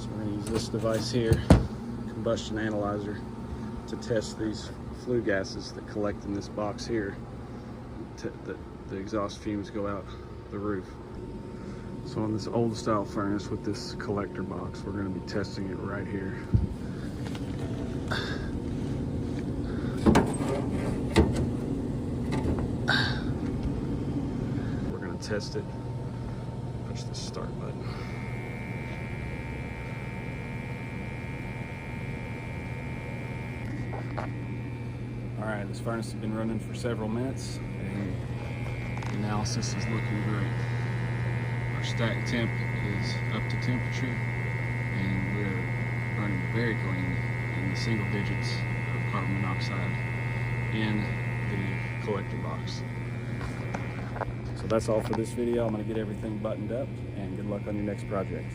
So we're going to use this device here, combustion analyzer, to test these flue gases that collect in this box here. The exhaust fumes go out the roof. So on this old style furnace with this collector box, we're going to be testing it right here. We're going to test it. Push the start button. Alright, this furnace has been running for several minutes and the analysis is looking great. Our stack temp is up to temperature and we're burning very clean in the single digits of carbon monoxide in the collector box. So that's all for this video. I'm going to get everything buttoned up and good luck on your next project.